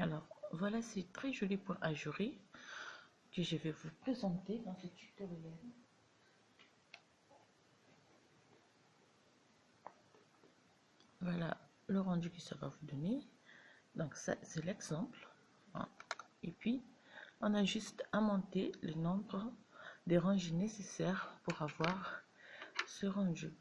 Alors, voilà ces très jolis points ajourés que je vais vous présenter dans ce tutoriel. Voilà le rendu que ça va vous donner. Donc ça, c'est l'exemple. Et puis, on a juste à monter le nombre de rangées nécessaires pour avoir ce rendu.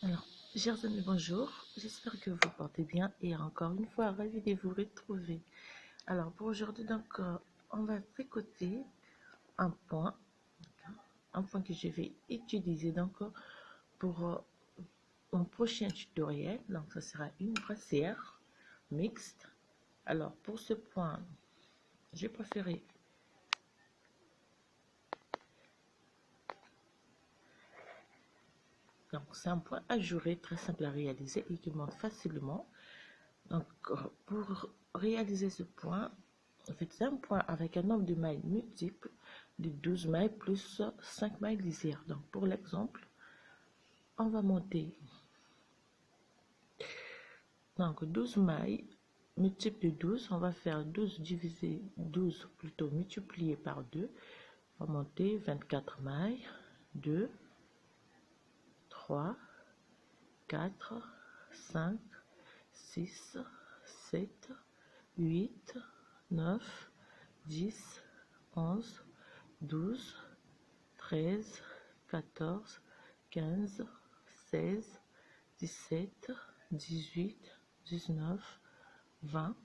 Alors, chers amis, bonjour. J'espère que vous portez bien et encore une fois, ravi de vous retrouver. Alors, pour aujourd'hui, donc, on va tricoter un point que je vais utiliser donc pour mon prochain tutoriel. Donc, ça sera une brassière mixte. Alors, pour ce point, j'ai préféré donc c'est un point ajouré très simple à réaliser et qui monte facilement. Donc pour réaliser ce point, faites un point avec un nombre de mailles multiple de 12 mailles plus 5 mailles lisières. Donc pour l'exemple, on va monter donc 12 mailles multiples de 12, on va faire 12 divisé 12 plutôt multiplié par 2, on va monter 24 mailles, 2, 3, 4, 5, 6, 7, 8, 9, 10, 11, 12, 13, 14, 15, 16, 17, 18, 19, 20,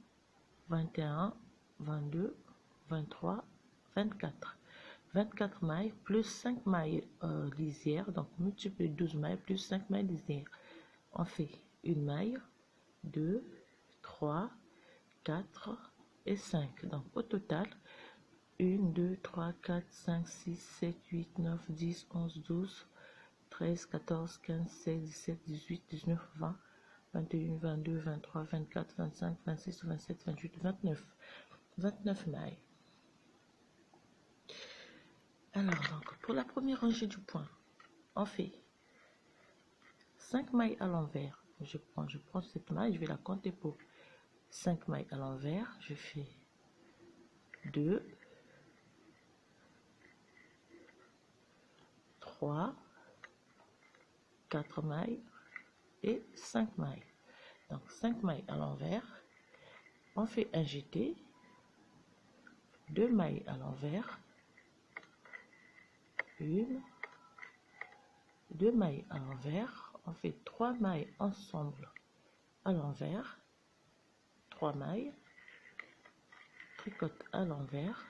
21, 22, 23, 24. 24 mailles plus 5 mailles lisières, donc multiplié 12 mailles plus 5 mailles lisières. On fait une maille, 2, 3, 4 et 5. Donc au total, 1, 2, 3, 4, 5, 6, 7, 8, 9, 10, 11, 12, 13, 14, 15, 16, 17, 18, 19, 20, 21, 22, 23, 24, 25, 26, 27, 28, 29. 29 mailles. Alors, donc, pour la première rangée du point, on fait 5 mailles à l'envers. Je prends cette maille, je vais la compter pour 5 mailles à l'envers. Je fais 2, 3, 4 mailles et 5 mailles. Donc 5 mailles à l'envers. On fait un jeté, 2 mailles à l'envers, 1, 2 mailles à l'envers. On fait 3 mailles ensemble à l'envers, 3 mailles, tricote à l'envers,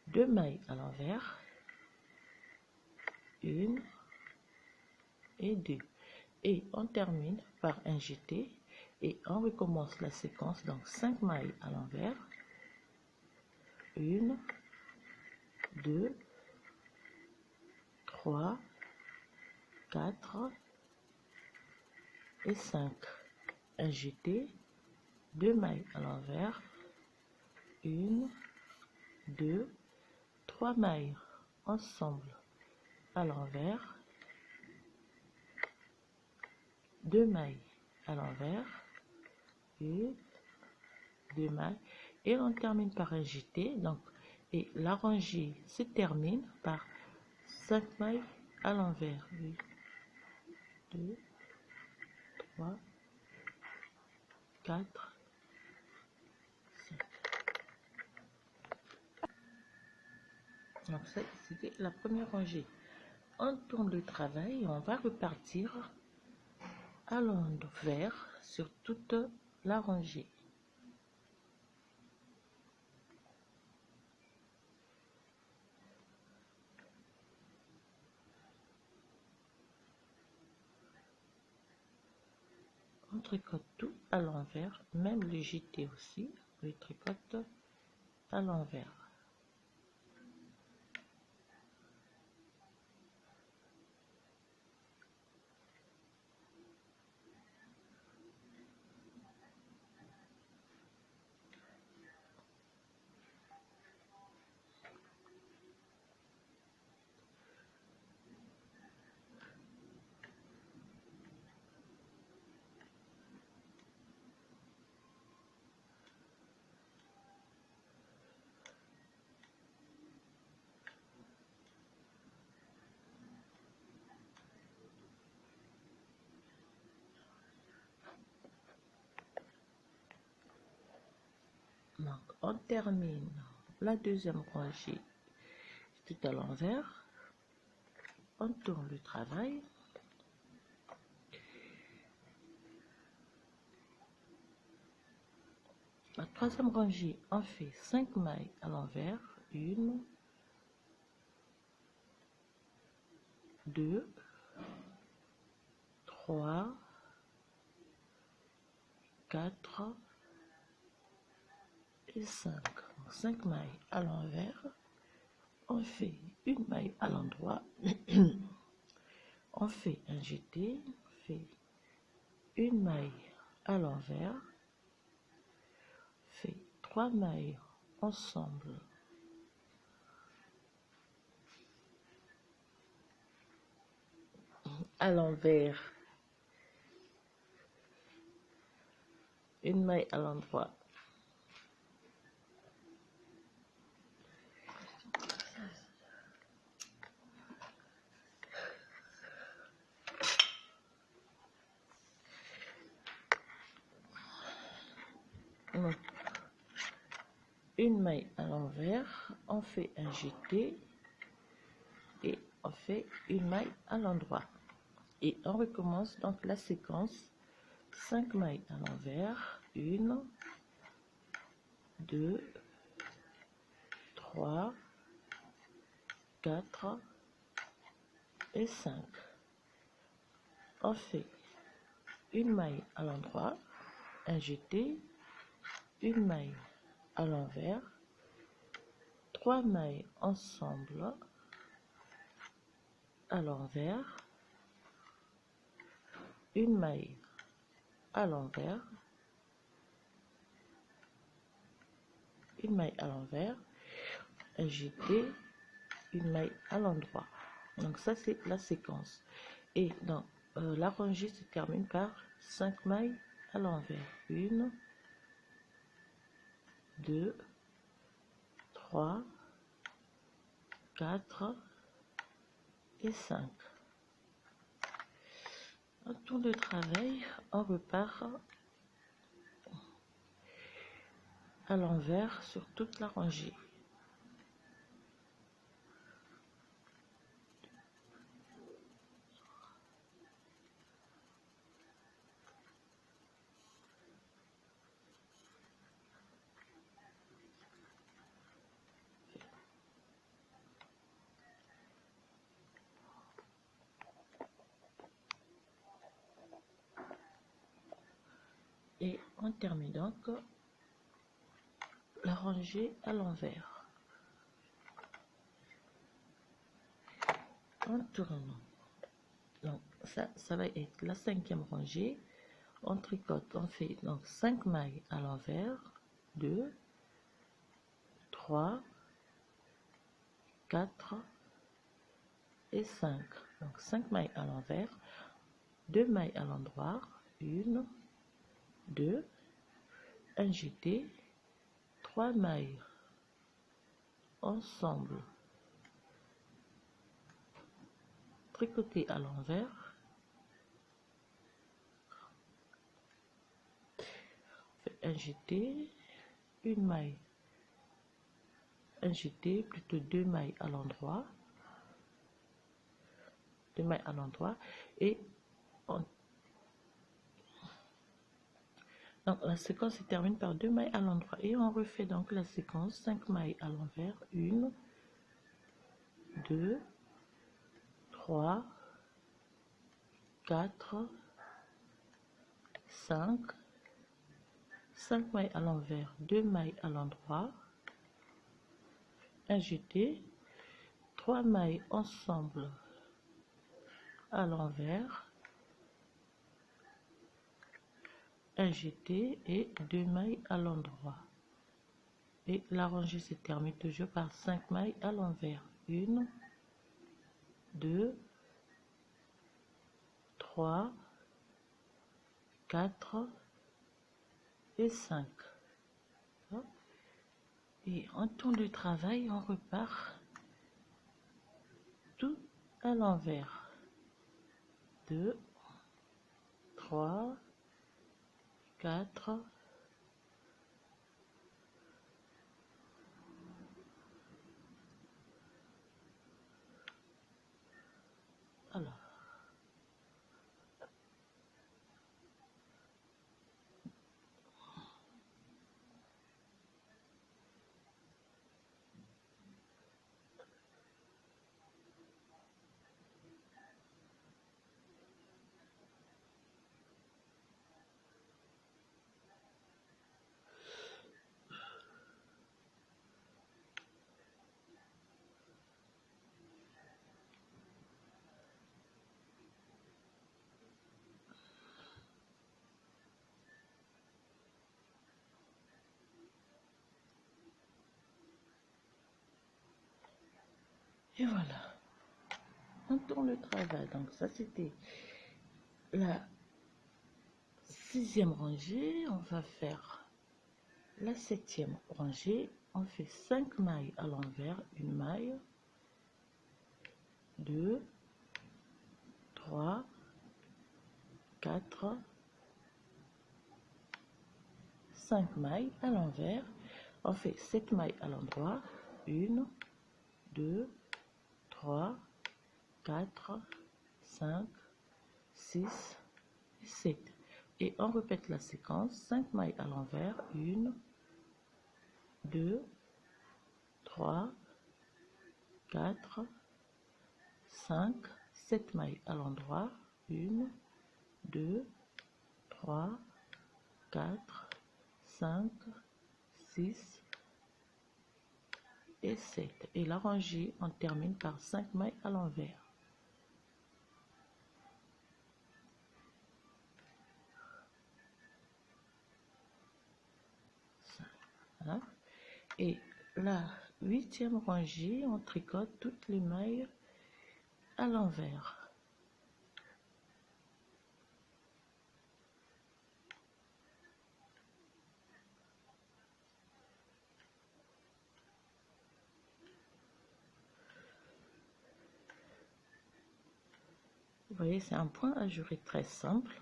2 mailles à l'envers, 1 et 2. Et on termine par un jeté et on recommence la séquence. Donc 5 mailles à l'envers, 1, 2, 3, 4 et 5. Un jeté, 2 mailles à l'envers, 1, 2, 3 mailles ensemble à l'envers, 2 mailles à l'envers, 1, 2 mailles et on termine par un jeté. Donc, et la rangée se termine par 5 mailles à l'envers. 1, 2, 3, 4, 5. Donc ça, c'était la première rangée. On tourne le travail et on va repartir à l'envers sur toute la rangée. On tricote tout à l'envers, même le jeté aussi, on le tricote à l'envers. Donc, on termine la deuxième rangée tout à l'envers. On tourne le travail. La troisième rangée, on fait 5 mailles à l'envers. 1, 2, 3, 4 et 5. 5 mailles à l'envers. On fait une maille à l'endroit. On fait un jeté. On fait une maille à l'envers. Fait 3 mailles ensemble à l'envers, une maille à l'endroit, une maille à l'envers, on fait un jeté et on fait une maille à l'endroit et on recommence donc la séquence. 5 mailles à l'envers, 1, 2, 3, 4 et 5. On fait une maille à l'endroit, un jeté, une maille à l'envers, 3 mailles ensemble à l'envers, une maille à l'envers, une maille à l'envers, un jeté, une maille à l'endroit. Donc ça c'est la séquence. Et dans la rangée se termine par 5 mailles à l'envers. 1, 2, 3, 4 et 5. Un tour de travail, on repart à l'envers sur toute la rangée. Et on termine donc la rangée à l'envers. On tourne. Donc ça va être la 5e rangée. On tricote, on fait donc 5 mailles à l'envers, 2, 3, 4 et 5. Donc 5 mailles à l'envers, 2 mailles à l'endroit, 1, 2, un jeté, 3 mailles ensemble, tricoter à l'envers, un jeté, une maille, un jeté, plutôt 2 mailles à l'endroit, 2 mailles à l'endroit, et donc la séquence se termine par 2 mailles à l'endroit et on refait donc la séquence 5 mailles à l'envers, 1, 2, 3, 4, 5, 5 mailles à l'envers, 2 mailles à l'endroit, un jeté, 3 mailles ensemble à l'envers, un jeté et 2 mailles à l'endroit. Et la rangée se termine toujours par 5 mailles à l'envers. 1, 2, 3, 4 et 5. Et en tourne de travail, on repart tout à l'envers. 2, 3, 4, Et voilà, on tourne le travail. Donc ça c'était la 6e rangée. On va faire la 7e rangée. On fait 5 mailles à l'envers, une maille, 2, 3, 4, 5 mailles à l'envers. On fait 7 mailles à l'endroit, 1, 2, 3, 4, 5, 6, 7. Et on répète la séquence, 5 mailles à l'envers, 1, 2, 3, 4, 5, 7 mailles à l'endroit, 1, 2, 3, 4, 5, 6 et 7. Et la rangée, on termine par 5 mailles à l'envers. Voilà. Et la 8e rangée, on tricote toutes les mailles à l'envers. Vous voyez, c'est un point ajouré très simple.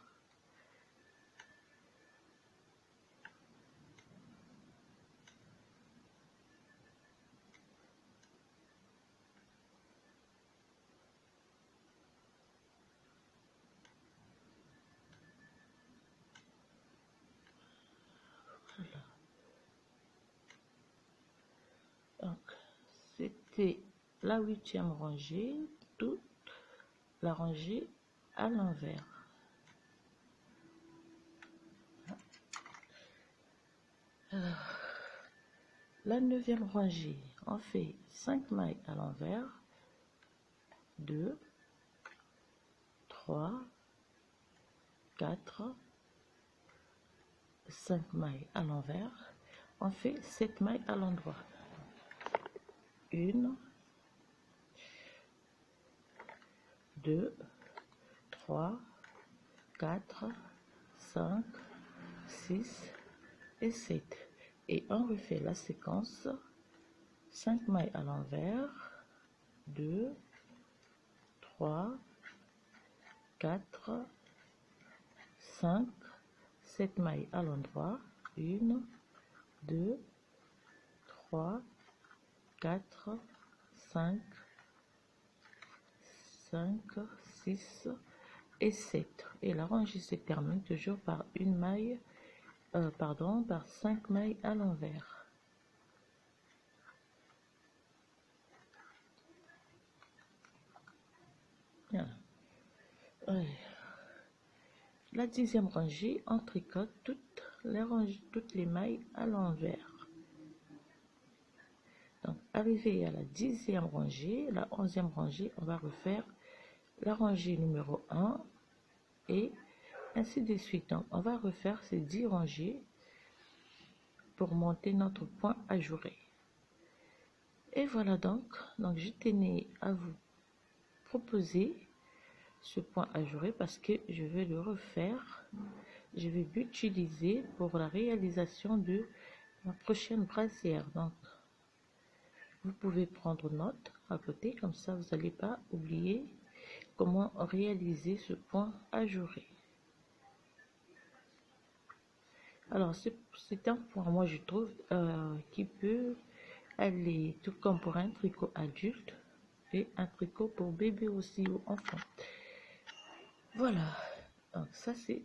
Voilà. Donc, c'était la 8e rangée, toute la rangée à l'envers. La 9e rangée, on fait 5 mailles à l'envers, 2, 3, 4, 5 mailles à l'envers, on fait 7 mailles à l'endroit. 1, 2, 3, 4, 5, 6 et 7. Et on refait la séquence, 5 mailles à l'envers, 2, 3, 4, 5, 7 mailles à l'endroit, 1, 2, 3, 4, 5, 6 et 7. Et la rangée se termine toujours par une maille, par 5 mailles à l'envers. Voilà. Ouais. La 10e rangée, on tricote toutes les mailles à l'envers. Donc, arrivé à la 10e rangée, la 11e rangée, on va refaire la rangée numéro 1 et ainsi de suite. Donc, on va refaire ces 10 rangées pour monter notre point ajouré. Et voilà donc je tenais à vous proposer ce point ajouré parce que je vais le refaire. Je vais l'utiliser pour la réalisation de ma prochaine brassière. Donc, vous pouvez prendre note à côté, comme ça vous n'allez pas oublier comment réaliser ce point ajouré. Alors, c'est un point, moi je trouve, qui peut aller tout comme pour un tricot adulte et un tricot pour bébé aussi ou enfant. Voilà, donc ça c'est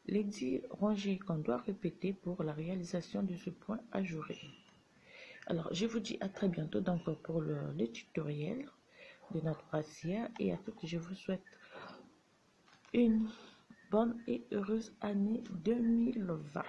les 10 rangées qu'on doit répéter pour la réalisation de ce point ajouré. Alors, je vous dis à très bientôt donc pour le tutoriel de notre brassière, et à toutes, je vous souhaite une bonne et heureuse année 2020.